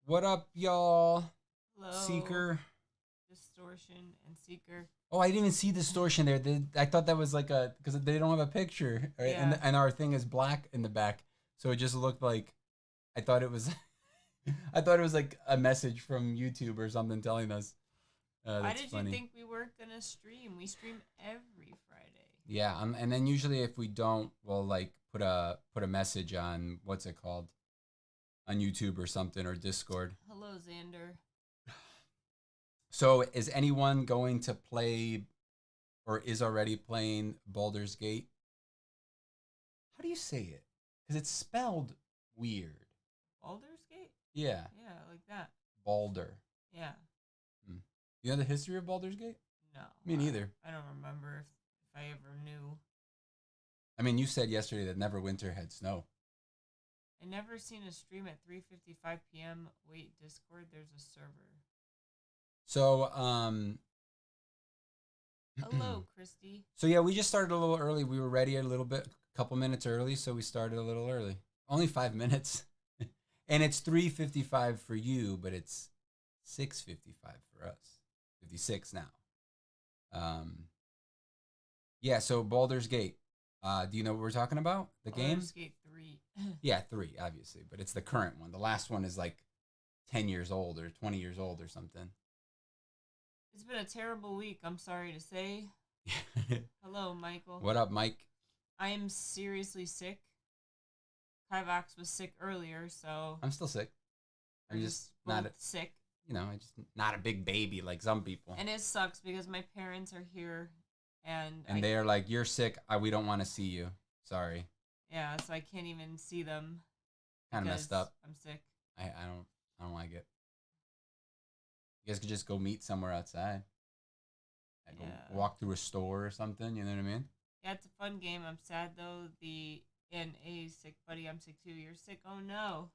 What up, y'all? Hello, Seeker. Distortion and Seeker. Oh, I didn't even see distortion there. I thought that was like a because they don't have a picture, right? Yeah, And our thing is black in the back, so it just looked like I thought it was. I thought it was like a message from YouTube or something telling us. why That's did you funny. think we weren't gonna stream? We stream every Friday. Yeah, and then usually if we don't, we'll like put a message on what's it called on YouTube or something or Discord. Hello, Xander. So is anyone going to play or is already playing Baldur's Gate? How do you say it? Because it's spelled weird. Baldur's Gate? Yeah, Yeah, like that. Baldur. Yeah. Hmm. You know the history of Baldur's Gate? No, Me neither. I don't remember if I ever knew. I mean, you said yesterday that Neverwinter had snow. I never seen a stream at 3:55 p.m. Wait, Discord. There's a server. So, Hello, Christy. so yeah, we just started a little early. We were ready a little bit, a couple minutes early, so we started a little early. Only 5 minutes, and it's 3:55 for you, but it's 6:55 for us. 56 now. Um, yeah. So Baldur's Gate. Do you know what we're talking about? The game? Baldur's Gate 3. Yeah, three, obviously, but it's the current one. The last one is like 10 years old or 20 years old or something. It's been a terrible week. I'm sorry to say. Hello, Michael. What up, Mike? I am seriously sick. Kivox was sick earlier, so I'm still sick. we're I'm just just both not, sick. I just not a big baby like some people. And it sucks because my parents are here, and And they are like, "You're sick. We don't want to see you. Sorry." yeah, so I can't even see them Kind of because messed up. I'm sick. I don't like it. You guys could just go meet somewhere outside. Like go Yeah, walk through a store or something. You know what I mean? yeah, it's a fun game. I'm sad though. The NA sick, buddy. I'm sick too. You're sick. Oh no.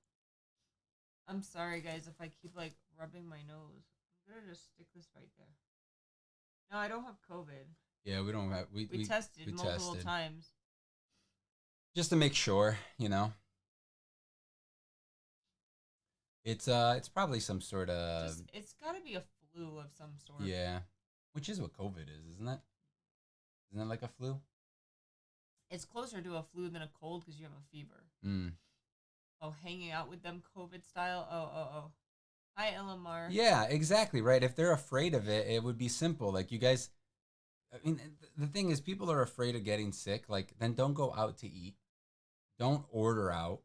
I'm sorry, guys, if I keep like rubbing my nose. I'm gonna just stick this right there. No, I don't have COVID. Yeah, we don't have We tested we multiple tested times. just to make sure. It's probably some sort of Just it's got to be a flu of some sort. yeah, which is what COVID is, isn't it? Isn't it like a flu? It's closer to a flu than a cold because you have a fever. Mm. Oh, hanging out with them COVID style. Oh. Hi, LMR. Yeah, exactly right. If they're afraid of it, it would be simple. Like you guys, I mean, the thing is, people are afraid of getting sick. Like, then don't go out to eat. Don't order out.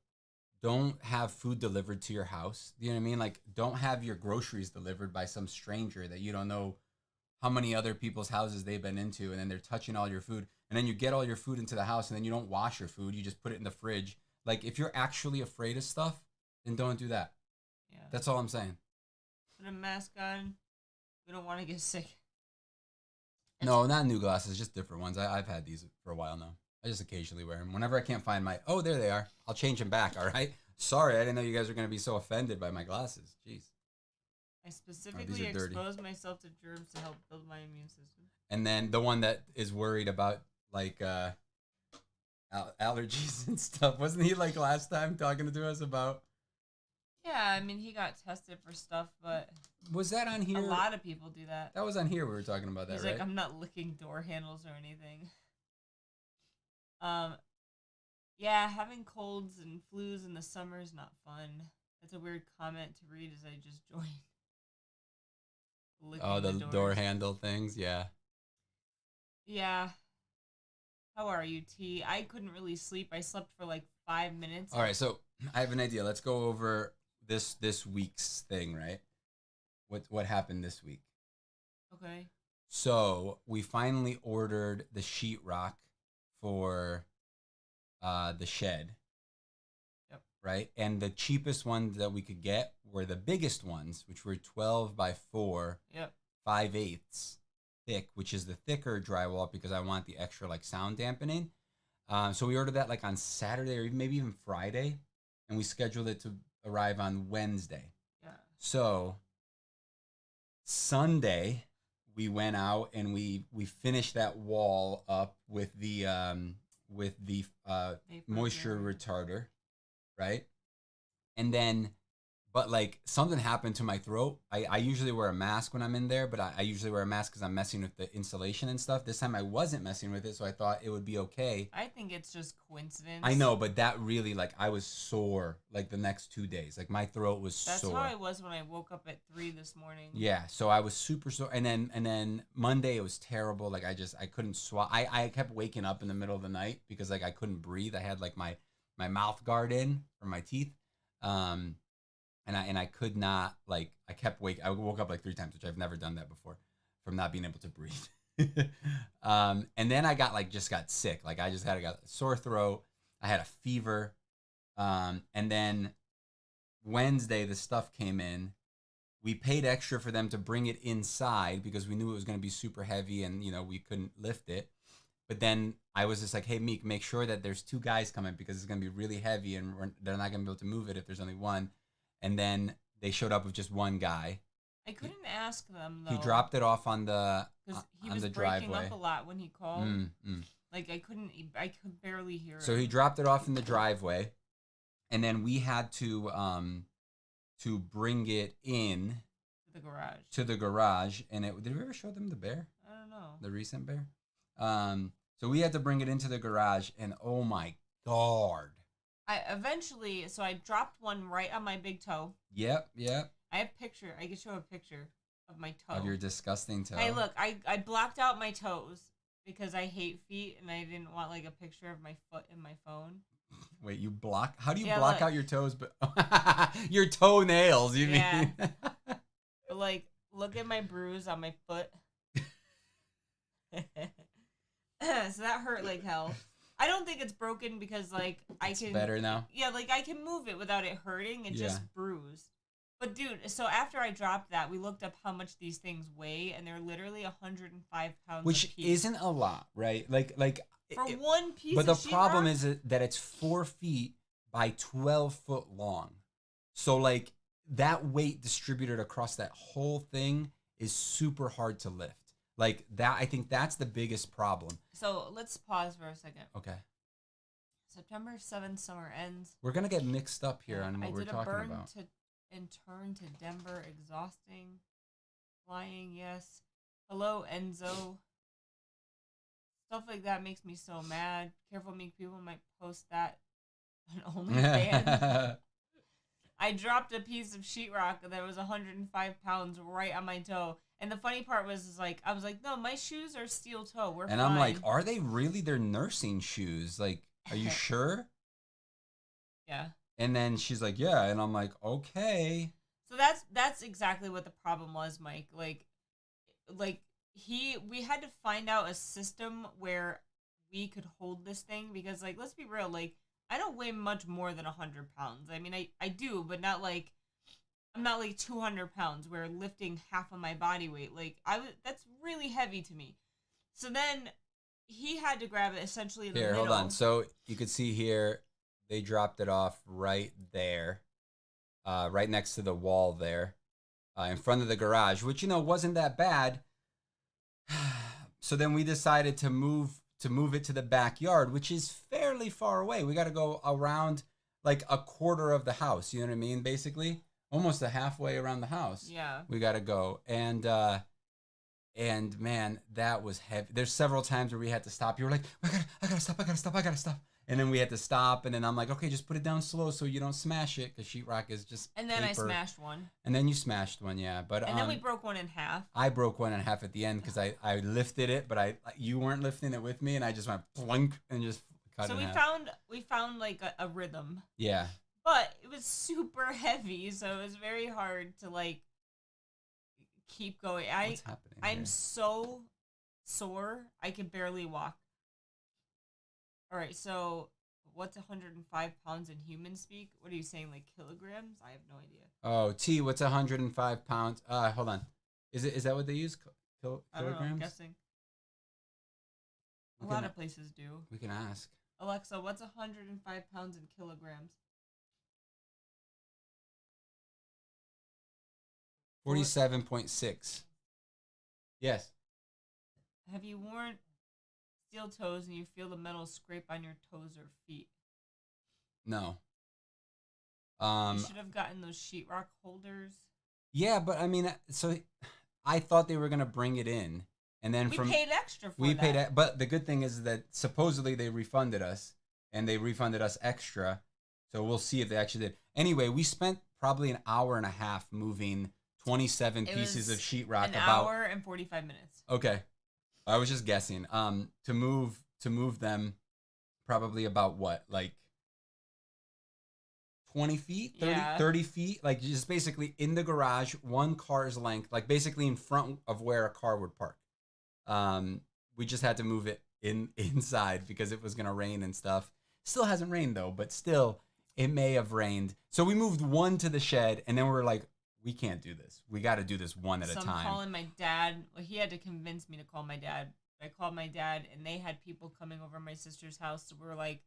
Don't have food delivered to your house. You know what I mean? Like, don't have your groceries delivered by some stranger that you don't know how many other people's houses they've been into, and then they're touching all your food. And then you get all your food into the house, and then you don't wash your food. You just put it in the fridge. Like, if you're actually afraid of stuff, then don't do that. Yeah. That's all I'm saying. Put a mask on. We don't want to get sick. No, not new glasses, just different ones. I've had these for a while now. I just occasionally wear them. Whenever I can't find my, oh, there they are. I'll change them back, all right? Sorry, I didn't know you guys were going to be so offended by my glasses. Jeez. I these specifically are dirty. expose myself to germs to help build my immune system. And then the one that is worried about, like, allergies and stuff. Wasn't he, like, last time talking to us about... Yeah, I mean, he got tested for stuff, but Was that on here? a lot of people do that. That was on here we were talking about that, He's right? like, I'm not licking door handles or anything. Um, yeah, having colds and flus in the summer is not fun. That's a weird comment to read as I just joined. Oh, the doors. door handle things, yeah. Yeah. How are you, T? I couldn't really sleep. I slept for like 5 minutes. All right, so I have an idea. Let's go over this week's thing, right? What happened this week? Okay. So we finally ordered the sheetrock for the shed. Yep. Right? And the cheapest ones that we could get were the biggest ones, which were 12 by 4, Yep. 5/8 thick, which is the thicker drywall because I want the extra like sound dampening. So we ordered that like on Saturday or maybe even Friday, and we scheduled it to arrive on Wednesday. Yeah. So Sunday we went out and we finished that wall up with the moisture retarder, right? And then But like something happened to my throat. I usually wear a mask when I'm in there, but I usually wear a mask because I'm messing with the insulation and stuff. This time I wasn't messing with it, so I thought it would be okay. I think it's just coincidence. I know, but that really, like, I was sore like the next 2 days. Like my throat was That's sore. how I was when I woke up at 3 this morning. Yeah, so I was super sore, and then Monday it was terrible. Like I couldn't swallow. I kept waking up in the middle of the night because like I couldn't breathe. I had like my mouth guard in for my teeth. And I could not, like, I kept I woke up like 3 times, which I've never done that before, from not being able to breathe. And then I just got sick. Like I got a sore throat. I had a fever. And then Wednesday the stuff came in. We paid extra for them to bring it inside because we knew it was going to be super heavy and we couldn't lift it. But then I was just like, hey, Meek, make sure that there's 2 guys coming because it's going to be really heavy and they're not going to be able to move it if there's only one. And then they showed up with just 1 guy. I couldn't ask them though. He dropped it off on the because he on was the breaking driveway. up a lot when he called. Like I could barely hear. So him. he dropped it off in the driveway, and then we had to bring it in to the garage. And did we ever show them the bear? I don't know. The recent bear. So we had to bring it into the garage, and oh my god. I dropped one right on my big toe. Yep. I have picture. I can show a picture of my toe. Of your disgusting toe. Hey, look, I blocked out my toes because I hate feet and I didn't want like a picture of my foot in my phone. Wait, you block? How do you block out your toes? But your toenails, you yeah. mean? But like, look at my bruise on my foot. So that hurt like hell. I don't think it's broken because like It's better now. Yeah, like I can move it without it hurting. It just bruised. But dude, so after I dropped that, we looked up how much these things weigh, and they're literally 105 pounds. Which a piece. isn't a lot, right? Like for one piece. But the of problem sheetrock? is that it's 4 feet by 12 foot long. So like that weight distributed across that whole thing is super hard to lift. Like that, I think that's the biggest problem. So let's pause for a second. Okay. September 7th, summer ends. We're gonna get mixed up here on what we're talking about. I did a burn and turn to Denver, exhausting. Flying, yes. Hello, Enzo. Stuff like that makes me so mad. Careful, Meek, people might post that on OnlyFans. I dropped a piece of sheetrock that was 105 pounds right on my toe. And the funny part was like, I was like, no, my shoes are steel toe. We're fine. And I'm like, are they really? They're nursing shoes. Like, are you sure? Yeah. And then she's like, yeah. And I'm like, okay. So that's exactly what the problem was, Mike. Like we had to find out a system where we could hold this thing because like, let's be real, like I don't weigh much more than 100 pounds. I mean, I do, but not like, I'm not like 200 pounds where lifting half of my body weight. Like that's really heavy to me. So then he had to grab it essentially in the middle. Hold on. So you could see here, they dropped it off right there, right next to the wall there, in front of the garage, which, wasn't that bad. So then we decided to move it to the backyard, which is fairly far away. We got to go around like a quarter of the house. You know what I mean? Basically, almost a halfway around the house. Yeah. We got to go. And man, that was heavy. There's several times where we had to stop. You were like, I gotta stop. And then we had to stop. And then I'm like, okay, just put it down slow so you don't smash it. Because sheetrock is just And then paper. I smashed one. And then you smashed one, yeah. But and then we broke one in half. I broke one in half at the end because I lifted it, but you weren't lifting it with me. And I just went plunk and just cut it in half. We found like a rhythm. Yeah. But it was super heavy. So it was very hard to like keep going. What's happening I'm here? so sore. I can barely walk. All right, so what's 105 pounds in human speak? What are you saying, like kilograms? I have no idea. Oh, T, what's 105 pounds? Hold on. Is that what they use? Kilograms? I don't know, I'm guessing. A lot of places do. We can ask. Alexa, what's 105 pounds in kilograms? 47.6. Yes. Have you worn steel toes and you feel the metal scrape on your toes or feet? No. You Um, should have gotten those sheetrock holders. yeah, but I mean, so I thought they were gonna bring it in, and then We from paid extra for we that. paid. But the good thing is that supposedly they refunded us, and they refunded us extra. So we'll see if they actually did. Anyway, we spent probably an hour and a half moving 27 It pieces of was sheetrock. an hour and 45 minutes. Okay, I was just guessing. To move them, probably about what, like 20 feet, 30, Yeah. 30 feet, like just basically in the garage, one car's length, like basically in front of where a car would park. We just had to move it inside because it was gonna rain and stuff. Still hasn't rained though, but still it may have rained. So we moved one to the shed, and then we were like, we can't do this. We got to do this one at a I'm time. calling my dad. Well, he had to convince me to call my dad. I called my dad, and they had people coming over my sister's house. So we were like,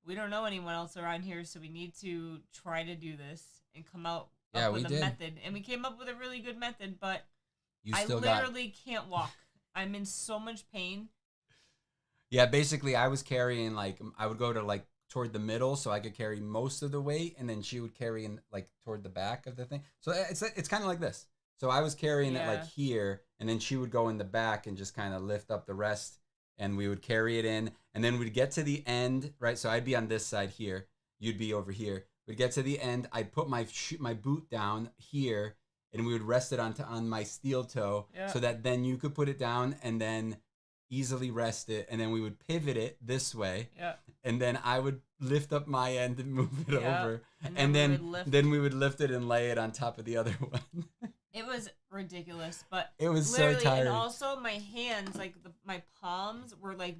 we don't know anyone else around here, so we need to try to do this and come up with a method. And we came up with a really good method, but I literally can't walk. I'm in so much pain. Yeah, basically I was carrying, like, I would go to like toward the middle so I could carry most of the weight, and then she would carry in like toward the back of the thing. So it's kind of like this. So I was carrying it like here, and then she would go in the back and just kind of lift up the rest, and we would carry it in, and then we'd get to the end, right? So I'd be on this side here, you'd be over here. We'd get to the end, I'd put my boot down here, and we would rest it on my steel toe, so that then you could put it down and then easily rest it, and then we would pivot it this way, and then I would lift up my end and move it over, and then we would lift it and lay it on top of the other one. It was ridiculous, but it was so tiring. And also my hands, like my palms were like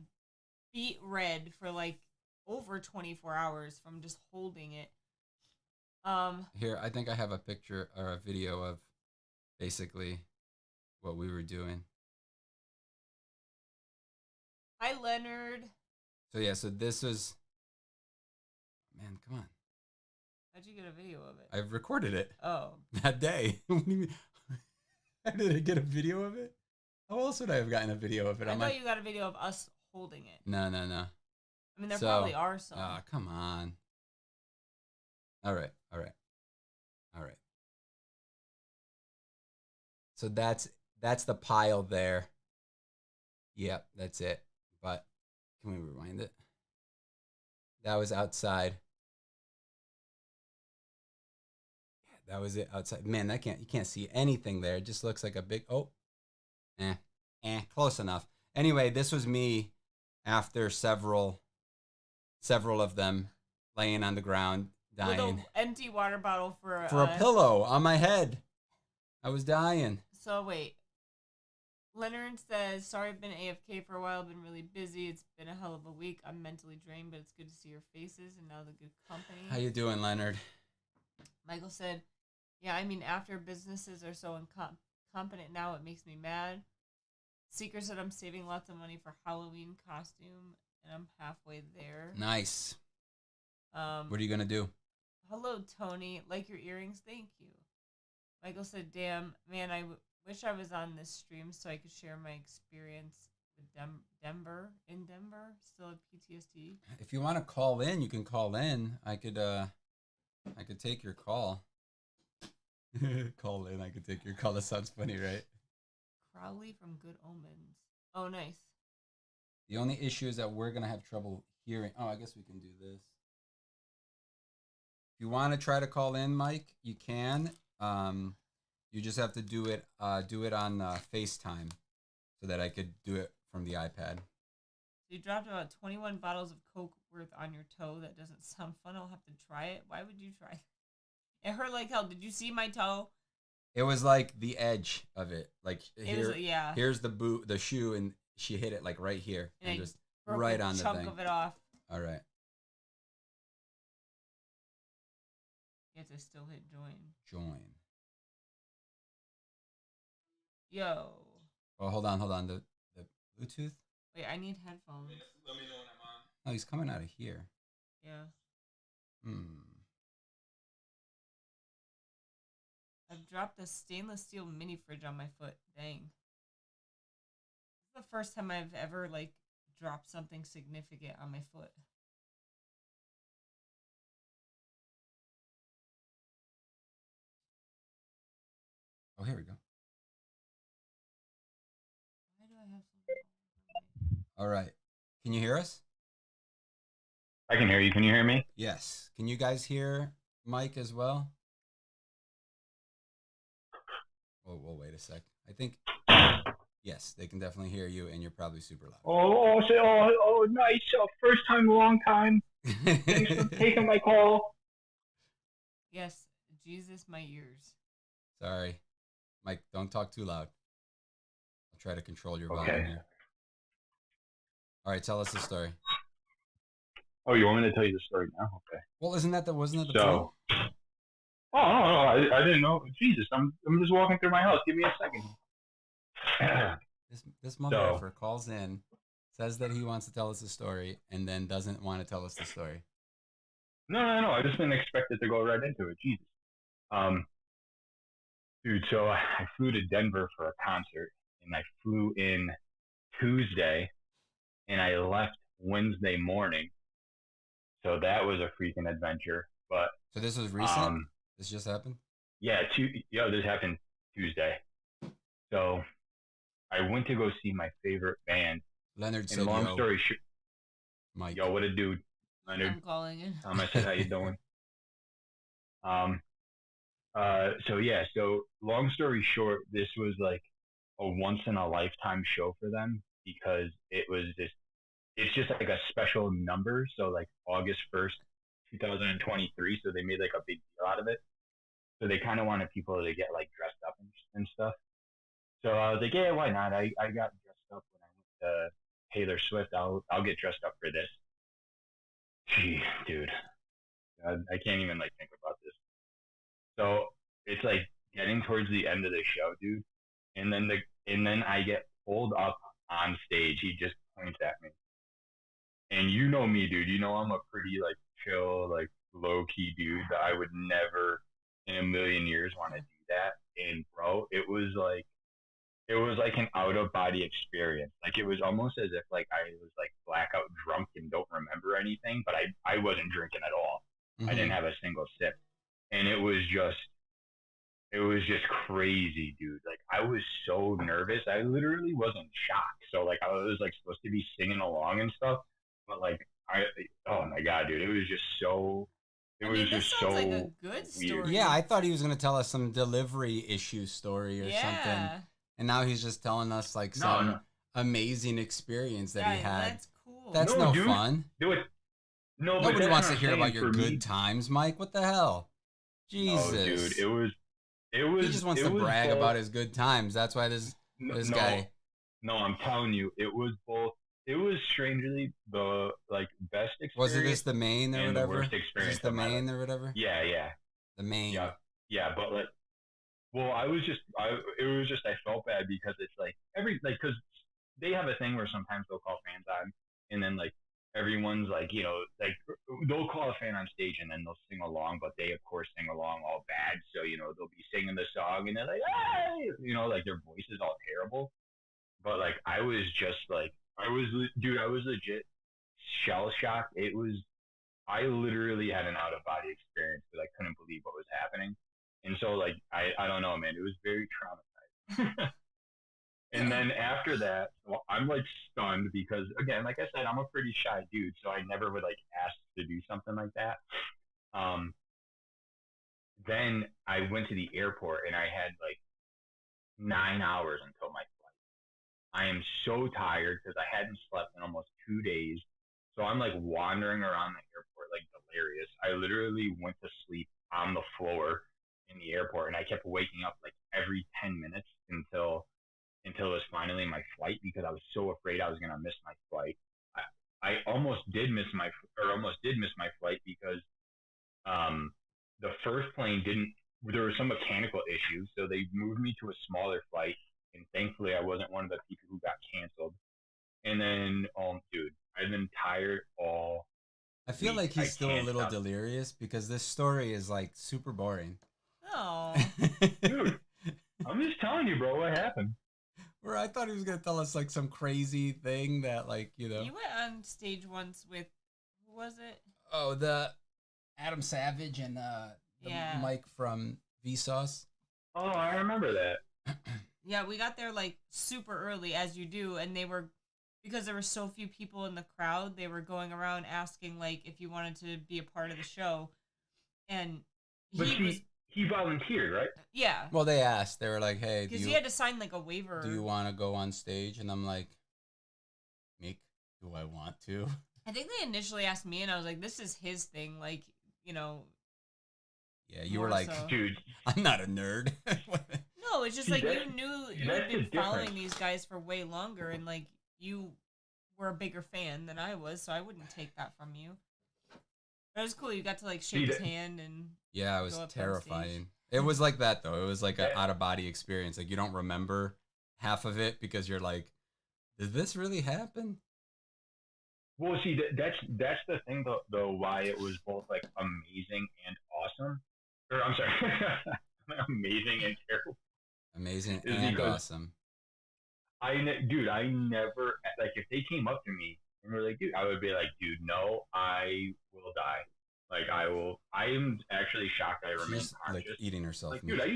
beet red for like over 24 hours from just holding it. Here, I think I have a picture or a video of basically what we were doing. Hi, Leonard. So yeah, so this was, man, come on. How'd you get a video of it? I recorded it. Oh. That day. What do you mean? How did I get a video of it? How else would I have gotten a video of it? I thought you got a video of us holding it. No. I mean, there probably are some. Come on. All right. So that's the pile there. Yep, that's it. But can we rewind it? That was outside. Yeah, that was it outside. Man, you can't see anything there. It just looks like a big close enough. Anyway, this was me after several of them laying on the ground dying. With an empty water bottle for a pillow on my head. I was dying. So wait. Leonard says, sorry I've been AFK for a while, been really busy. It's been a hell of a week. I'm mentally drained, but it's good to see your faces and now the good company. How you doing, Leonard? Michael said, yeah, I mean, after businesses are so incompetent now, it makes me mad. Seeker said, I'm saving lots of money for Halloween costume, and I'm halfway there. Nice. What are you going to do? Hello, Tony. Like your earrings? Thank you. Michael said, damn, man, I wish I was on this stream so I could share my experience with Denver. Still have PTSD. If you want to call in, you can call in. I could take your call. Call in. I could take your call. That sounds funny, right? Crowley from Good Omens. Oh, nice. The only issue is that we're gonna have trouble hearing. Oh, I guess we can do this. If you want to try to call in, Mike, you can. You just have to do it on FaceTime, so that I could do it from the iPad. You dropped about 21 bottles of Coke worth on your toe. That doesn't sound fun. I'll have to try it. Why would you try it? It hurt like hell. Did you see my toe? It was like the edge of it. Like here, yeah. Here's the shoe, and she hit it like right here, and just broke right a on the thing. chunk of it off. All right. You have to still hit join. Join. Yo. Oh, hold on. The Bluetooth. Wait, I need headphones. Let me know when I'm on. Oh, he's coming out of here. Yeah. I've dropped a stainless steel mini fridge on my foot. Dang. This is the first time I've ever dropped something significant on my foot. Oh, here we go. Why do I have something? All right. Can you hear us? I can hear you. Can you hear me? Yes. Can you guys hear Mike as well? Oh, we'll wait a sec. I think, yes, they can definitely hear you, and you're probably super loud. Oh, nice. First time, long time. Thanks for taking my call. Yes, Jesus, my ears. Sorry. Mike, don't talk too loud. I'll try to control your volume Okay. here. All right, tell us the story. Oh, you want me to tell you the story now? Okay. Well, wasn't that the point? So, no, I didn't know. Jesus, I'm just walking through my house. Give me a second. This motherfucker calls in, says that he wants to tell us a story, and then doesn't want to tell us the story. No. I just didn't expect it to go right into it. Jesus. Dude, so I flew to Denver for a concert, and I flew in Tuesday, and I left Wednesday morning. So that was a freaking adventure. But so this was recent. This just happened. Yeah, this happened Tuesday. So I went to go see my favorite band. Leonard said, long story short, Mike. Yo, what a dude, Leonard. I'm calling in. I said, how you doing? So long story short, this was like a once in a lifetime show for them because it's just like a special number. So like August 1st, 2023. So they made like a big deal out of it. So they kind of wanted people to get like dressed up and stuff. So I was like, yeah, why not? I got dressed up when I went to Taylor Swift. I'll get dressed up for this. Gee, dude, I can't even like think about this. So it's like getting towards the end of the show, dude, and then I get pulled up on stage. He just points at me, and you know me, dude. You know I'm a pretty like chill, like low key dude. That I would never in a million years want to do that. And bro, it was like an out of body experience. Like it was almost as if like I was like blackout drunk and don't remember anything, but I wasn't drinking at all. I didn't have a single sip. And it was just crazy, dude. Like I was so nervous. I literally wasn't shocked. So like I was like supposed to be singing along and stuff, but like oh my god, dude, it was just so. This sounds like a good story. Yeah, I thought he was gonna tell us some delivery issue story or something, and now he's just telling us like some amazing experience that he had. That's cool. That's no fun. Do it. No, nobody wants to hear about your good times, Mike. What the hell? Jesus, oh, dude, it was. He just wants to brag about his good times. That's why this guy. No, I'm telling you, it was both. It was strangely the like best experience. Was this the main or whatever? The worst experience. Is this the main or whatever? Yeah. The main. Yeah, but like, well, I felt bad because it's like because they have a thing where sometimes they'll call fans on, and then like everyone's like, you know, like they'll call a fan on stage and then they'll sing along, but they of course sing along all bad. So, you know, they'll be singing the song and they're like, hey, you know, like their voice is all terrible. But like, I was legit shell shocked. I literally had an out of body experience because I couldn't believe what was happening. And so like, I don't know, man, it was very traumatizing. And then after that, well, I'm like stunned because again, like I said, I'm a pretty shy dude, so I never would like ask to do something like that. Then I went to the airport and I had like 9 hours until my flight. I am so tired because I hadn't slept in almost 2 days. So I'm like wandering around the airport like delirious. I literally went to sleep on the floor in the airport and I kept waking up like every 10 minutes until it was finally my flight because I was so afraid I was going to miss my flight. I almost did miss my flight because the first plane there was some mechanical issue, so they moved me to a smaller flight, and thankfully I wasn't one of the people who got canceled. And then, dude, I've been tired all I feel like he's still a little delirious because this story is like super boring. Oh. Dude, I'm just telling you, bro, what happened. Where I thought he was gonna tell us like some crazy thing that like, you know. You went on stage once with, who was it? Oh, the Adam Savage and Mike from Vsauce. Oh, I remember that. Yeah, we got there like super early, as you do, and they were, because there were so few people in the crowd, they were going around asking like if you wanted to be a part of the show, and But he was, he volunteered, right? yeah, Well, they asked. They were like, "Hey, because he had to sign like a waiver. do you want to go on stage?" And I'm like, "Meek, do I want to?" I think they initially asked me, and I was like, "This is his thing, like, you know." Yeah, you More were like, so. Dude, "I'm not a nerd." No, it's just See, like that's- you knew you that's had the been following difference. these guys for way longer, and like you were a bigger fan than I was, so I wouldn't take that from you. But it was cool. You got to like shake his hand and Yeah, it go was up on terrifying. stage. It was like that though. It was like an That- out of body experience. Like you don't remember half of it because you're like, "Did this really happen?" Well, see, that's the thing though. Why it was both like amazing and awesome, or I'm sorry, amazing and terrible. Amazing Is and because awesome. dude, I never like if they came up to me and were like, dude, I would be like, dude, no, I will die. Like I will. I am actually shocked I She's remain just like conscious. eating herself. Like, dude, I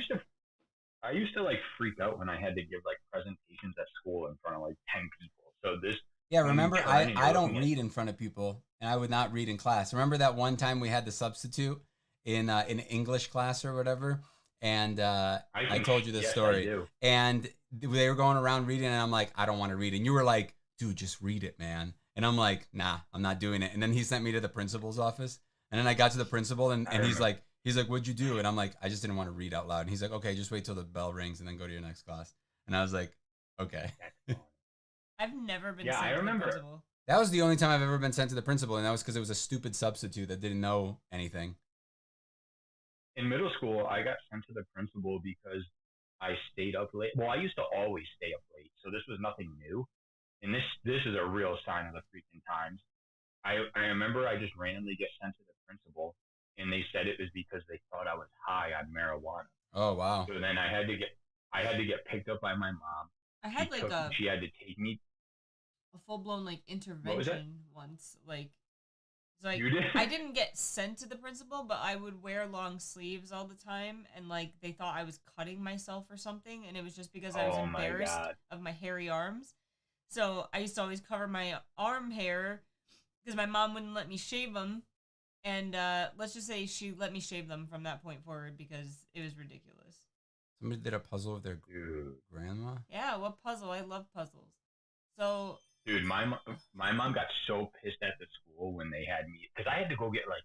used to like freak out when I had to give like presentations at school in front of like 10 people. So this. Yeah, when remember you're I turning, I you're don't looking at- read in front of people, and I would not read in class. Remember that one time we had the substitute in English class or whatever, and I told you this yes, I story, do. and they were going around reading, and I'm like, I don't want to read, and you were like, dude, just read it, man, and I'm like, nah, I'm not doing it, and then he sent me to the principal's office, and then I got to the principal, and he's like, what'd you do? And I'm like, I just didn't want to read out loud, and he's like, okay, just wait till the bell rings and then go to your next class, and I was like, okay. I've never been Yeah, sent I to the remember. principal. That was the only time I've ever been sent to the principal, and that was because it was a stupid substitute that didn't know anything. In middle school, I got sent to the principal because I stayed up late. Well, I used to always stay up late, so this was nothing new. And this is a real sign of the freaking times. I remember I just randomly get sent to the principal, and they said it was because they thought I was high on marijuana. Oh wow! So then I had to get picked up by my mom. I had like She had to take me. a full blown like was that? intervention once. Like, it's like You did? I didn't get sent to the principal, but I would wear long sleeves all the time, and like they thought I was cutting myself or something, and it was just because I was Oh my embarrassed God. of my hairy arms. So I used to always cover my arm hair because my mom wouldn't let me shave them, and let's just say she let me shave them from that point forward because it was ridiculous. Somebody did a puzzle with their Dude. grandma. Yeah, what puzzle? I love puzzles. So Dude, my mom got so pissed at the school when they had me because I had to go get like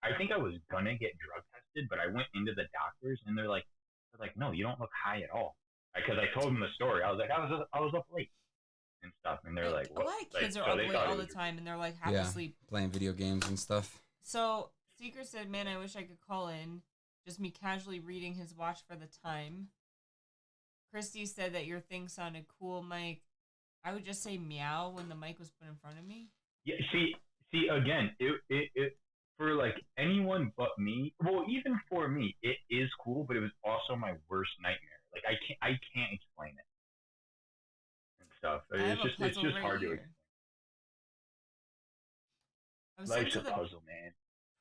I think I was gonna get drug tested, but I went into the doctors and they're like no, you don't look high at all. Because I told them the story. I was like I was up late and stuff, and they're like, a what? lot of kids like, are so up they late thought it all the was- time, and they're like half Yeah. asleep. Playing video games and stuff. So Seeker said, "Man, I wish I could call in. Just me casually reading his watch for the time." Christy said that your thing sounded cool, Mike. I would just say meow when the mic was put in front of me. Yeah, see again, it for like anyone but me. Well, even for me, it is cool, but it was also my worst nightmare. Like I can't explain it and stuff. I have It's a puzzle just right hard to here. explain. I was sent Life's to a the puzzle, man.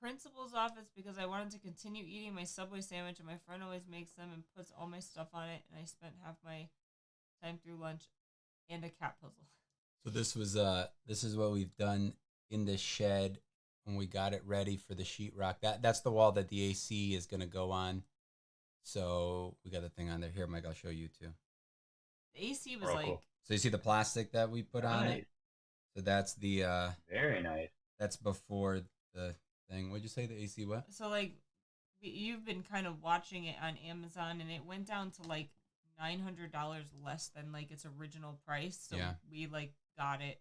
principal's office because I wanted to continue eating my Subway sandwich, and my friend always makes them and puts all my stuff on it, and I spent half my time through lunch and a cat puzzle. So this is what we've done in the shed when we got it ready for the sheetrock. That's the wall that the AC is gonna go on. So we got the thing on there. Here, Mike, I'll show you too. The AC was Oh, like cool. So you see the plastic that we put on it? Nice. So that's the Very nice. that's before the thing. What'd you say? The AC what? so like you've been kind of watching it on Amazon, and it went down to like $900 less than like its original price. So Yeah. we like got it.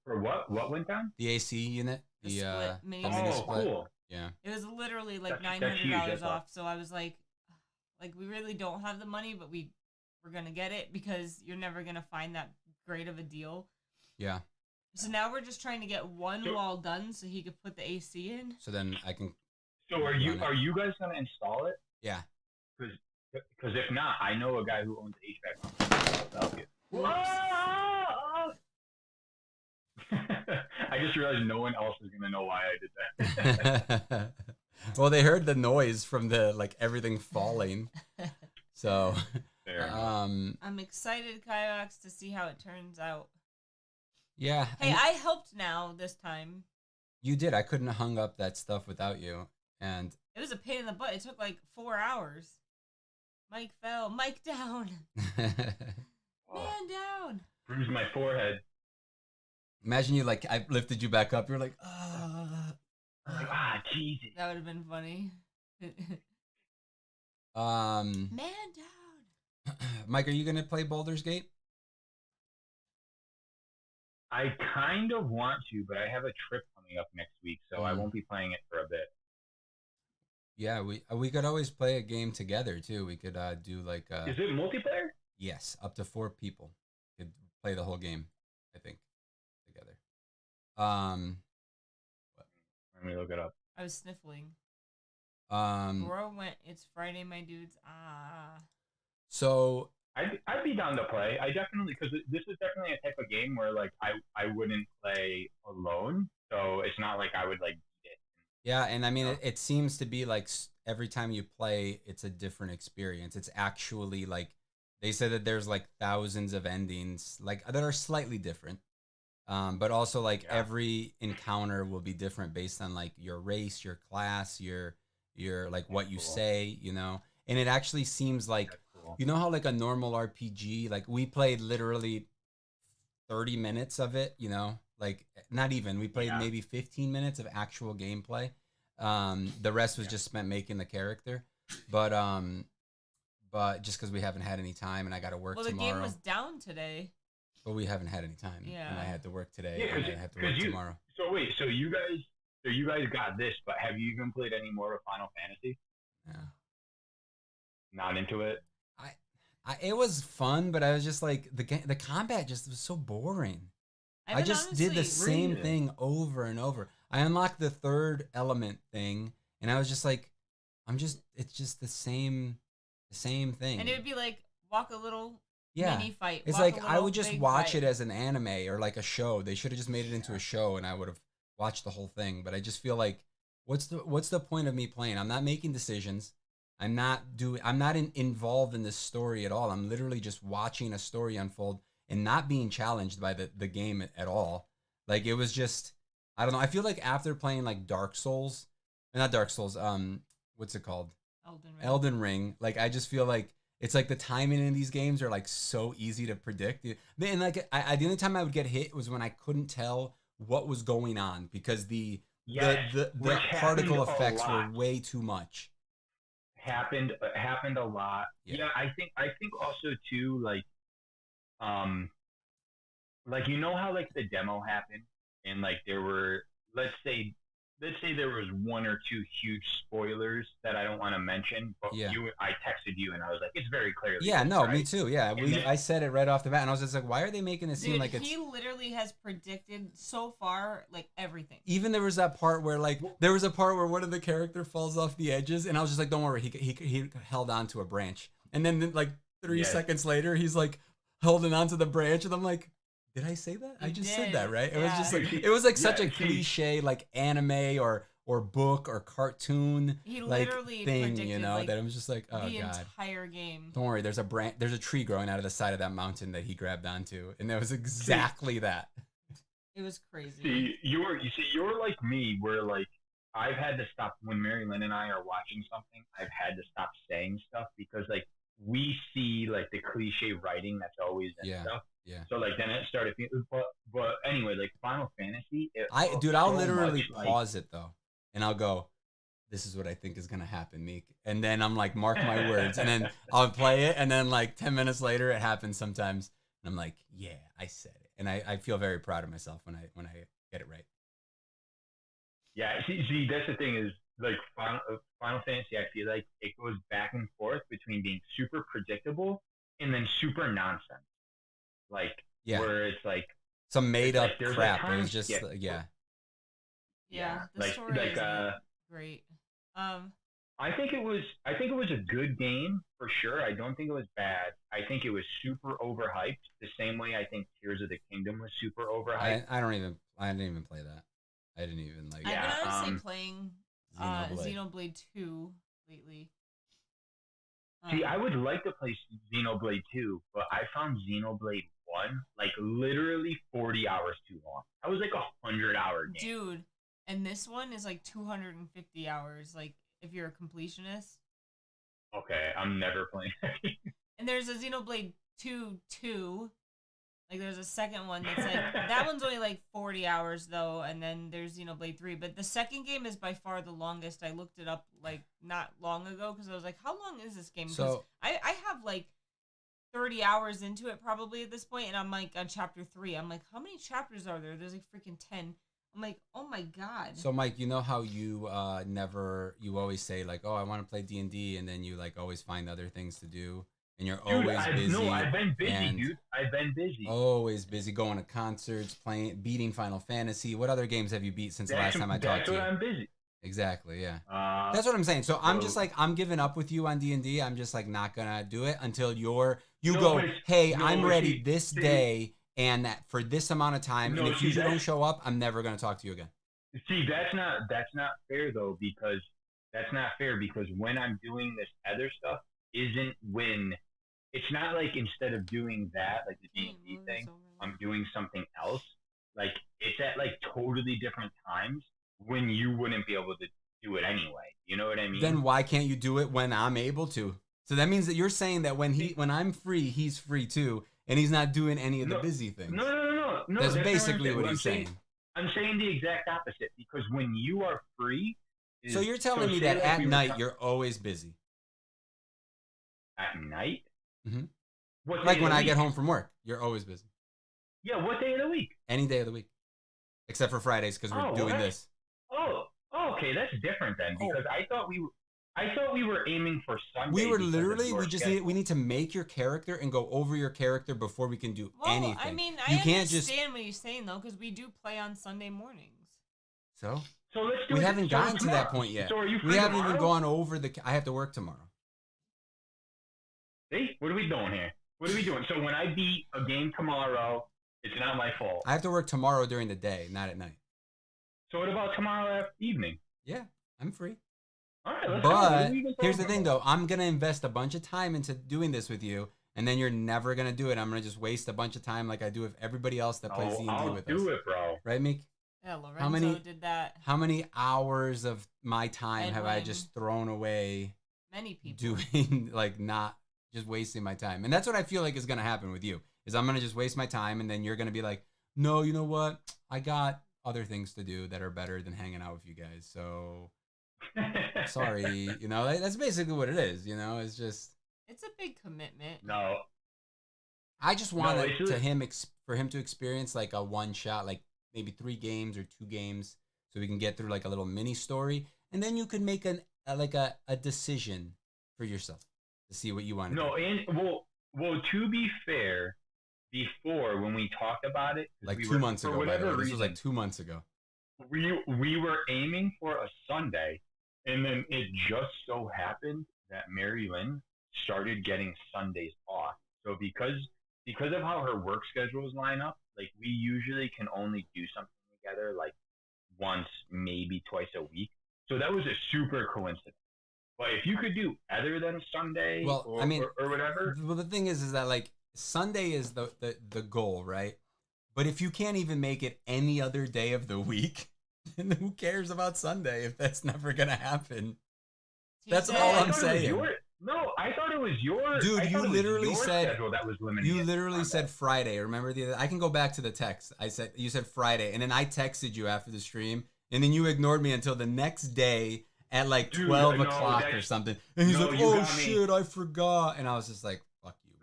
For what? What went down? The AC unit? The The split, the mini mini Oh, split. cool. Yeah. It was literally like That's $900 huge, that's off. awesome. So I was like we really don't have the money, but we're gonna get it because you're never gonna find that great of a deal. Yeah. So now we're just trying to get one So- wall done so he could put the AC in. So then I can So are you guys gonna install it? yeah. Because if not, I know a guy who owns HVAC company. I'll help you. Whoa! I just realized no one else is gonna know why I did that. Well, they heard the noise from the like everything falling. So, Fair enough. I'm excited, Kivox, to see how it turns out. yeah. Hey, I helped now this time. You did. I couldn't have hung up that stuff without you. And it was a pain in the butt. It took like 4 hours. Mike fell. Mike down. Man down. Bruised my forehead. imagine you like I lifted you back up. You're like, ah. Like, Jesus. That would have been funny. Man down. Mike, are you gonna play Baldur's Gate? I kind of want to, but I have a trip coming up next week, so I won't be playing it for a bit. Yeah, we could always play a game together too. We could do like Is it multiplayer? yes, up to 4 people could play the whole game, I think, together. Let me look it up. I was sniffling. Bro went, it's Friday, my dudes. So I'd be down to play. I definitely, because this is definitely a type of game where like I wouldn't play alone, so it's not like I would like beat it. yeah, and I mean it seems to be like every time you play, it's a different experience. It's actually like they said that there's like thousands of endings like that are slightly different. But also like every encounter will be different based on like your race, your class, your like what you say, you know. And it actually seems like you know how like a normal RPG, like we played literally 30 minutes of it, you know, like not even. We played maybe 15 minutes of actual gameplay. The rest was just spent making the character, but just because we haven't had any time and I got to work tomorrow. Well, the game was down today. But we haven't had any time, and I had to work today, and I have to work tomorrow. So wait, so you guys got this, but have you even played any more of Final Fantasy? No. Not into it. It was fun, but I was just like the combat just was so boring. I just did the same thing over and over. I unlocked the third element thing, and I was just like, it's just the same thing. And it would be like walk a little. Yeah, mini fight. It's like I would just watch it as an anime or like a show. They should have just made it into a show, and I would have watched the whole thing. But I just feel like, what's the point of me playing? I'm not making decisions. I'm not involved in this story at all. I'm literally just watching a story unfold and not being challenged by the game at all. Like it was just, I don't know. I feel like after playing like Dark Souls, not Dark Souls. What's it called? Elden Ring. Like I just feel like. It's like the timing in these games are like so easy to predict. And like the only time I would get hit was when I couldn't tell what was going on because the particle effects were way too much. Happened a lot. Yeah, I think also too like you know how like the demo happened and like there were let's say there was 1 or 2 huge spoilers that I don't want to mention, but I texted you and I was like, it's very clearly. Yeah, no, right? Me too. Yeah, I said it right off the bat, and I was just like, why are they making it seem like it's? He literally has predicted so far like everything. Even there was that part where like one of the character falls off the edges, and I was just like, don't worry, he held on to a branch, and then like 3 seconds later, he's like holding onto the branch, and I'm like. Did I say that? I just said that, right? It was just like it was like such a cliche like anime or book or cartoon like thing, you know, that I was just like, oh the god. Entire game. Don't worry, there's a tree growing out of the side of that mountain that he grabbed onto, and that was exactly that. It was crazy. See, you're like me, where like I've had to stop when Mary Lynn and I are watching something. I've had to stop saying stuff because like we see like the cliche writing that's always in stuff. Yeah. So like then it started, but anyway, like Final Fantasy. I'll literally pause it though, and I'll go, "This is what I think is gonna happen, Meek," and then I'm like, "Mark my words," and then I'll play it, and then like 10 minutes later, it happens sometimes, and I'm like, "Yeah, I said it," and I feel very proud of myself when I get it right. Yeah, see, that's the thing is like Final Fantasy. I feel like it goes back and forth between being super predictable and then super nonsense. Like where it's like some made up crap. It was just the story is great. I think it was a good game for sure. I don't think it was bad. I think it was super overhyped. The same way I think Tears of the Kingdom was super overhyped. I didn't even play that. I didn't even like. I've been honestly playing Xenoblade 2 lately. See, I would like to play Xenoblade 2, but I found Xenoblade 1 like literally 40 hours too long. That was like 100-hour game. Dude, and this one is like 250 hours. Like if you're a completionist. Okay, I'm never playing that game. And there's a Xenoblade 2. Like there's a second one that's like that one's only like 40 hours though, and then there's Xenoblade 3. But the second game is by far the longest. I looked it up like not long ago because I was like, how long is this game? Because I have like 30 hours into it probably at this point, and I'm like on chapter 3. I'm like, how many chapters are there? There's like freaking 10. I'm like, oh my god. So Mike, you know how you you always say like, oh, I want to play D&D, and then you like always find other things to do. And you're always busy. No, I've been busy, dude. I've been busy. Always busy, going to concerts, beating Final Fantasy. What other games have you beat since the last time I talked to you? That's what I'm busy. Exactly, yeah. That's what I'm saying. So I'm just like, I'm giving up with you on D&D. I'm just like not gonna do it until I'm ready this day and that for this amount of time. And if you don't show up, I'm never gonna talk to you again. See, that's not fair though, because when I'm doing this other stuff isn't when. It's not like instead of doing that, like the D&D thing, I'm doing something else. Like, it's at, like, totally different times when you wouldn't be able to do it anyway. You know what I mean? Then why can't you do it when I'm able to? So that means that you're saying that when I'm free, he's free too, and he's not doing any of the busy things. No. That's basically what he's saying. I'm saying the exact opposite, because when you are free... So you're telling me that at night you're always busy? At night? Mm-hmm. Like when I get home from work, you're always busy. Yeah, what day of the week? Any day of the week, except for Fridays because we're doing this. Oh, okay, that's different then. Because I thought we were aiming for Sunday. We were literally we need to make your character and go over your character before we can do anything. I mean, I understand what you're saying though, because we do play on Sunday mornings. So let's do we haven't gotten to that point yet. So we haven't even gone over I have to work tomorrow. See, what are we doing here? What are we doing? So when I beat a game tomorrow, it's not my fault. I have to work tomorrow during the day, not at night. So what about tomorrow evening? Yeah, I'm free. All right, let's go. But here's the thing, though. I'm going to invest a bunch of time into doing this with you, and then you're never going to do it. I'm going to just waste a bunch of time like I do with everybody else that plays D&D with us. I'll do it, bro. Right, Meek? Yeah, Lorenzo did that. How many hours of my time have I just thrown away? Many people. Doing, like, not... just wasting my time. And that's what I feel like is going to happen with you, is I'm going to just waste my time, and then you're going to be like, no, you know what? I got other things to do that are better than hanging out with you guys. So, sorry. You know, that's basically what it is. You know, it's just... It's a big commitment. No. I just want for him to experience like a one shot, like maybe 3 games or 2 games, so we can get through like a little mini story. And then you could make a decision for yourself to see what you want to do. No, and well, to be fair, before when we talked about it, like 2 months ago, by the way, this was like 2 months ago. We were aiming for a Sunday, and then it just so happened that Mary Lynn started getting Sundays off. So because of how her work schedules line up, like we usually can only do something together like once, maybe twice a week. So that was a super coincidence. But if you could do other than Sunday or whatever. Well, the thing is that like Sunday is the goal, right? But if you can't even make it any other day of the week, then who cares about Sunday if that's never going to happen? That's all I'm saying. No, I thought it was your... Dude, you literally said... that was limiting you literally said Friday. Remember I can go back to the text. You said Friday, and then I texted you after the stream, and then you ignored me until the next day at like 12 o'clock or something. And he's like, oh shit, I forgot. And I was just like, fuck you.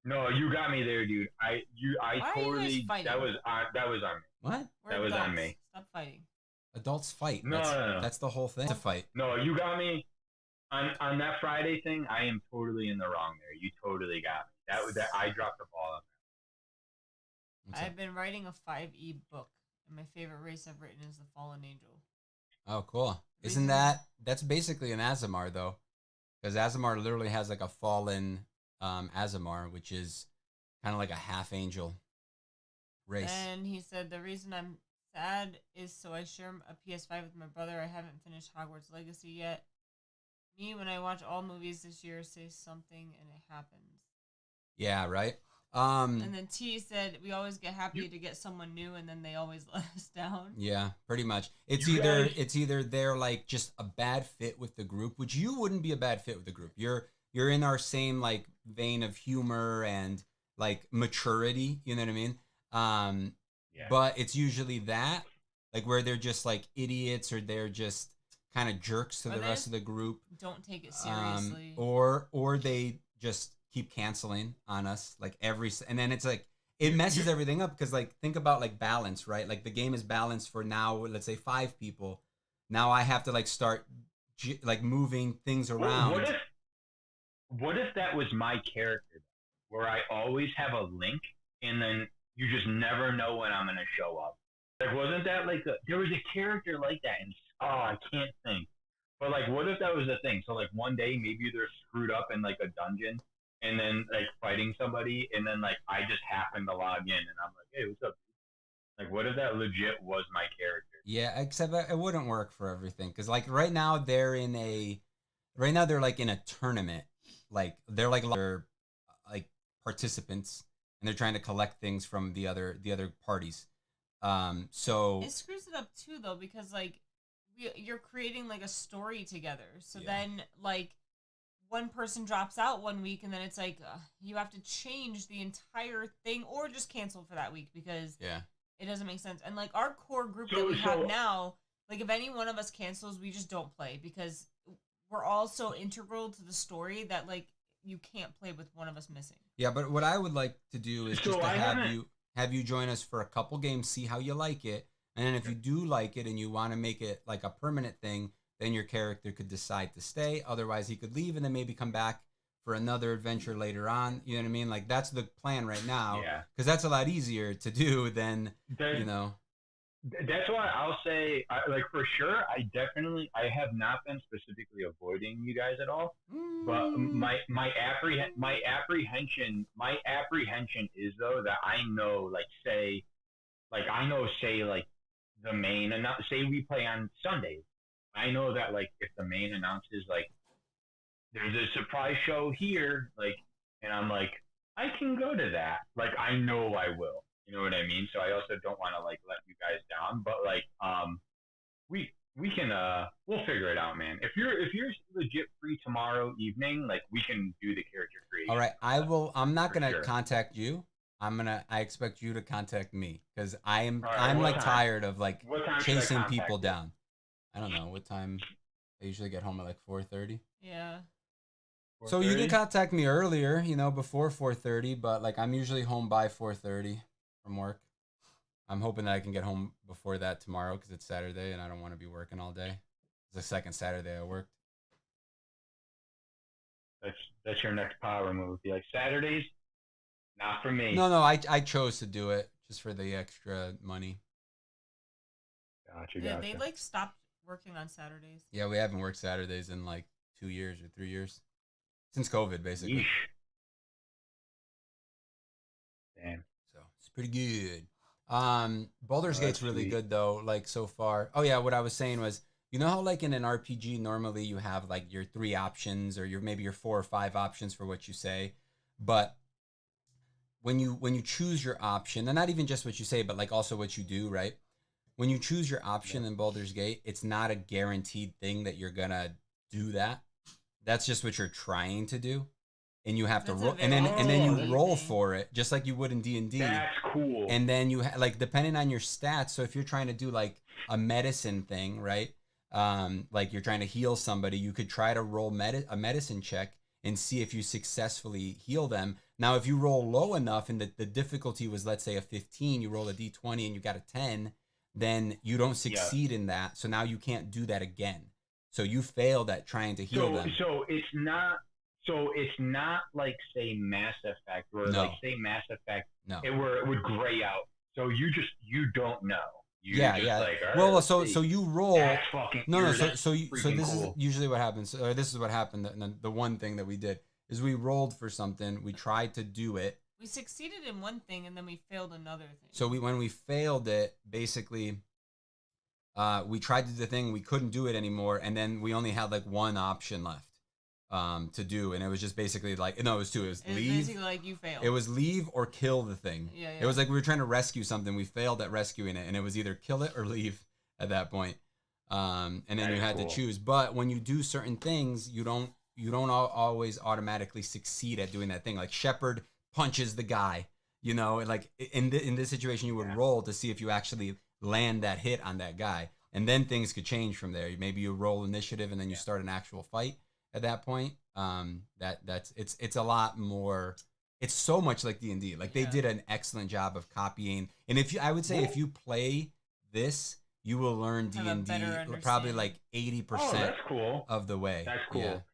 No, you got me there, dude. I totally... That was on me. What? That was on me. Stop fighting. Adults fight. No. That's the whole thing. To fight. No, you got me. On that Friday thing, I am totally in the wrong there. You totally got me. That I dropped the ball on that. I've been writing a 5e book, and my favorite race I've written is the Fallen Angel. Oh, cool. Isn't that's basically an Azamar, though? Because Azamar literally has like a fallen Azamar, which is kind of like a half angel race. And he said, the reason I'm sad is so I share a PS5 with my brother. I haven't finished Hogwarts Legacy yet. Me, when I watch all movies this year, say something and it happens. Yeah, right. And then T said we always get happy to get someone new, and then they always let us down. Yeah, pretty much. It's You either guys- it's either they're like just a bad fit with the group, which you wouldn't be a bad fit with the group. You're in our same like vein of humor and like maturity, you know what I mean? Yeah. But it's usually that, like where they're just like idiots or they're just kind of jerks to Or the they rest of the group. Don't take it seriously. Or they just keep canceling on us like and then it's like it messes everything up because like think about like balance, right? Like the game is balanced for now, let's say 5 people. Now I have to like start like moving things around. What if that was my character, where I always have a link, and then you just never know when I'm gonna show up? Like, wasn't that like there was a character like that, and I can't think. But like, what if that was a thing? So like one day maybe they're screwed up in like a dungeon, and then like fighting somebody, and then like I just happen to log in, and I'm like, hey, what's up? Like, what if that legit was my character? Yeah, except it wouldn't work for everything because like right now they're like in a tournament, like they're like participants and they're trying to collect things from the other parties. So it screws it up too, though, because like you're creating like a story together. So Yeah. then like one person drops out one week, and then it's like you have to change the entire thing, or just cancel for that week because yeah. it doesn't make sense. And like our core group that we have now, like if any one of us cancels, we just don't play because we're all so integral to the story that like you can't play with one of us missing. Yeah, but what I would like to do is So just to I have you join us for a couple games, see how you like it, and then if you do like it and you want to make it like a permanent thing, then your character could decide to stay. Otherwise, he could leave and then maybe come back for another adventure later on. You know what I mean? Like that's the plan right now. Yeah. Because that's a lot easier to do than That- you know. That's why I'll say, like for sure, I have not been specifically avoiding you guys at all. But my apprehension is though that I know like the main, and not say we play on Sundays. I know that like if the main announces like there's a surprise show here, like, and I'm like I can go to that. Like I know I will. You know what I mean? So I also don't want to like let you guys down, but like we can we'll figure it out, man. If you're legit free tomorrow evening, like we can do the character creation. All right, I'm not For gonna sure. contact you. I expect you to contact me because I'm All right, I'm what like time? tired of like What time should I chasing contact people you? down. I don't know what time. I usually get home at like 4:30. Yeah. So you can 4:30? contact me earlier, before 4:30, but like I'm usually home by 4:30 from work. I'm hoping that I can get home before that tomorrow because it's Saturday and I don't want to be working all day. It's the second Saturday I worked. That's your next power move. Be like Saturdays, not for me. No, I chose to do it just for the extra money. Gotcha. Yeah, they like stopped working on Saturdays. Yeah, we haven't worked Saturdays in like 2 years or 3 years. Since COVID, basically. Yeesh. Damn. So it's pretty good. Baldur's Oh, Gate's that's really sweet. good though, like so far. Oh yeah, what I was saying was, you know how like in an RPG normally you have like your 3 options or maybe your 4 or 5 options for what you say, but when you choose your option, and not even just what you say, but like also what you do, right? When you choose your option in Baldur's Gate, it's not a guaranteed thing that you're gonna do that. That's just what you're trying to do, and you have to That's a roll, and very then you easy roll thing. for it, just like you would in D&D. That's cool. And then you like depending on your stats. So if you're trying to do like a medicine thing, right? Like you're trying to heal somebody, you could try to roll a medicine check and see if you successfully heal them. Now, if you roll low enough and the difficulty was, let's say, a 15, you roll a d20 and you got a 10, then you don't succeed in that. So now you can't do that again. So you failed at trying to heal them. So it's not like say Mass Effect or No. like say Mass Effect. No. It would gray out. So you don't know. You're Yeah, just yeah. Like, all right, Well, let's so see. you roll. That's fucking No. weird. So That's this freaking is cool. usually what happens. Or this is what happened. The one thing that we did is we rolled for something. We tried to do it. We succeeded in one thing and then we failed another thing. So when we failed it, basically, We tried to do the thing, we couldn't do it anymore, and then we only had like one option left to do, and it was just basically like no, it was two. It was leave. Basically like you failed. It was leave or kill the thing. Yeah, yeah. It was like we were trying to rescue something. We failed at rescuing it, and it was either kill it or leave at that point. And then you had to choose. But when you do certain things, you don't always automatically succeed at doing that thing. Like Shepard punches the guy. You know, like in this situation, you would roll to see if you actually land that hit on that guy, and then things could change from there. Maybe you roll initiative, and then you start an actual fight at that point. It's a lot more. It's so much like D&D. Like they did an excellent job of copying. And I would say if you play this, you will learn D&D probably like 80% of the way. That's cool.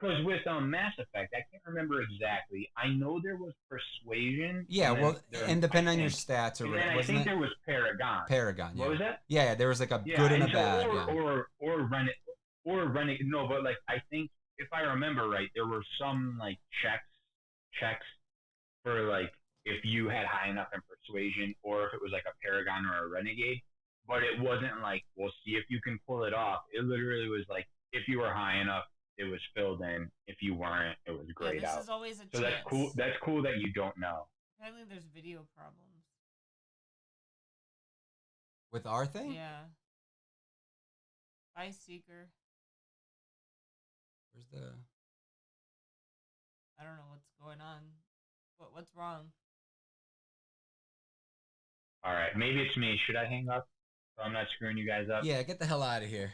Because with Mass Effect, I can't remember exactly. I know there was Persuasion. Yeah, and depending on your stats or whatever. I think there was Paragon. Paragon, yeah. What was that? Yeah, there was like a good and a bad. Or Renegade. No, but like I think if I remember right, there were some like checks for like if you had high enough in Persuasion, or if it was like a Paragon or a Renegade. But it wasn't like, we'll see if you can pull it off. It literally was like, if you were high enough, it was filled in. If you weren't, it was grayed out. This is always a so chance. that's cool. That's cool that you don't know. Apparently, there's video problems with our thing. Yeah. Bye, Seeker. Where's the? I don't know what's going on. What's wrong? All right, maybe it's me. Should I hang up so I'm not screwing you guys up? Yeah, get the hell out of here.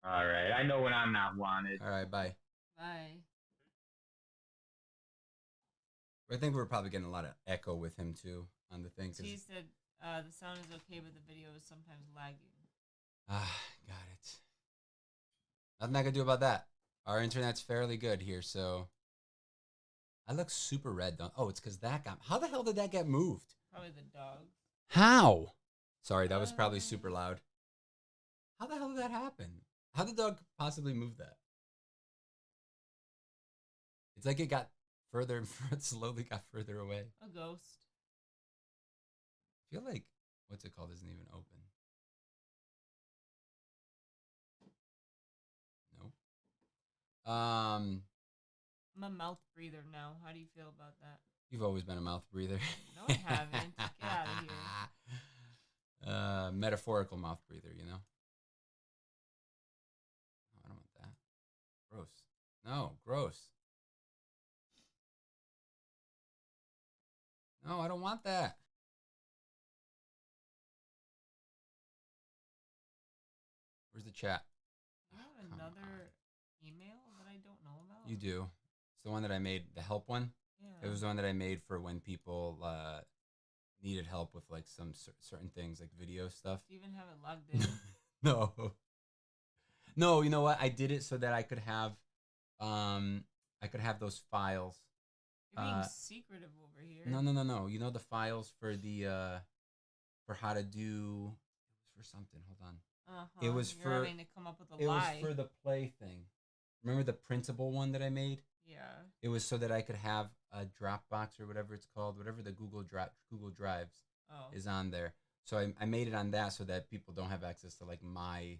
All right, I know when I'm not wanted. All right, bye. Bye. I think we're probably getting a lot of echo with him too on the thing. He said the sound is okay, but the video is sometimes lagging. Got it. Nothing I can do about that. Our internet's fairly good here, so I look super red. Oh, it's because that got. How the hell did that get moved? Probably the dog. How? Sorry, that was probably super loud. How the hell did that happen? How did the dog possibly move that? It's like it got further and further, slowly got further away. A ghost. I feel like, what's it called, isn't even open. No. I'm a mouth breather now. How do you feel about that? You've always been a mouth breather. No, I haven't. Get out of here. Metaphorical mouth breather, you know? Oh, I don't want that. Gross. No, gross. No, I don't want that. Where's the chat? You have another email that I don't know about? You do. It's the one that I made, the help one. Yeah. It was the one that I made for when people needed help with like some certain things, like video stuff. Do you even have it logged in? No, you know what? I did it so that I could have those files. You're being secretive over here. No. You know the files for the for how to do. It was for something. Hold on. It was You're for having to come up with a it lie. was for the play thing. Remember the printable one that I made? Yeah. It was so that I could have a Dropbox or whatever it's called, whatever the Google Drives is on there. So I made it on that so that people don't have access to like my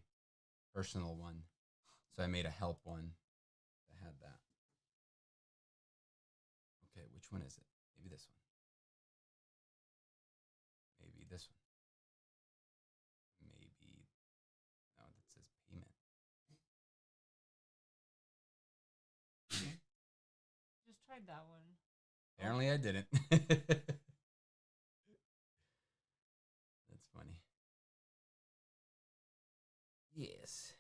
personal one. So I made a help one that had that. Okay, which one is it? Maybe this one. Maybe this one. Maybe no, that says payment. Just tried that one. Apparently I didn't. That's funny. Yes.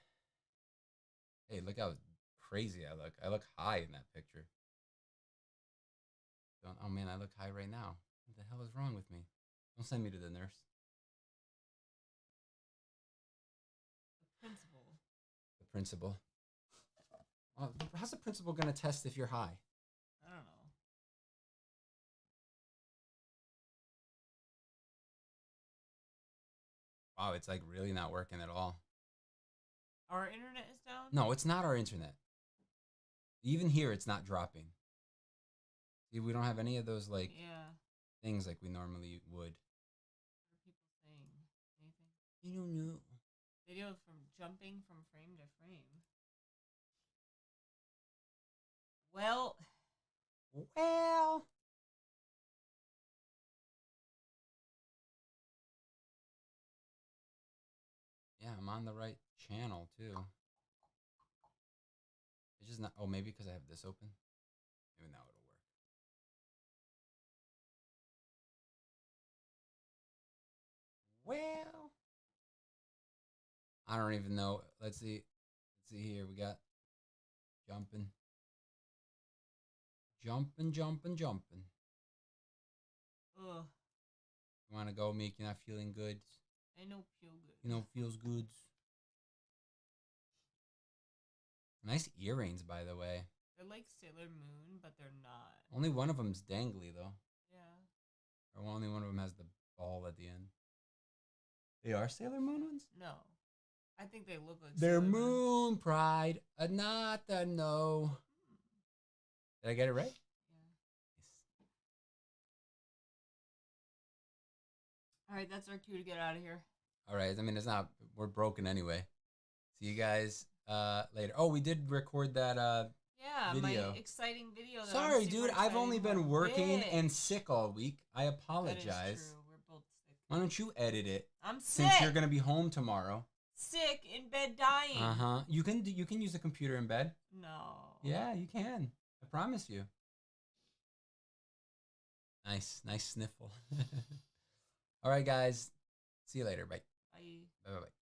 Hey, look how crazy I look. I look high in that picture. Oh man, I look high right now. What the hell is wrong with me? Don't send me to the nurse. The principal. The principal. Well, how's the principal going to test if you're high? I don't know. Wow, it's like really not working at all. Our internet is down? No, it's not our internet. Even here, it's not dropping. See, we don't have any of those like things like we normally would. What are people saying? Anything? I don't know. Video from jumping from frame to frame. Well. Yeah, I'm on the right channel too. It's just not. Oh, maybe because I have this open. Maybe now it'll work. Well, I don't even know. Let's see. Let's see here. We got jumping. Jumping. Ugh. You want to go, Meek? You're not feeling good. I know feel good. You know, feels good. Nice earrings, by the way. They're like Sailor Moon, but they're not. Only one of them's dangly, though. Yeah. Or only one of them has the ball at the end. They are Sailor Moon ones? No. I think they look like They're Sailor Moon. Moon Pride, not a no. Did I get it right? Yeah. All right, that's our cue to get out of here. All right. I mean, it's not. We're broken anyway. See you guys later. Oh, we did record that Yeah, video. my exciting video. That Sorry, I'm super dude. I've only excited been about. working and Bitch. sick all week. I That is apologize. true. We're both sick. Why don't you edit it? I'm sick. Since you're gonna be home tomorrow. Sick in bed, dying. You can use a computer in bed. No. Yeah, you can. I promise you. Nice sniffle. All right, guys. See you later. Bye. Bye. Bye.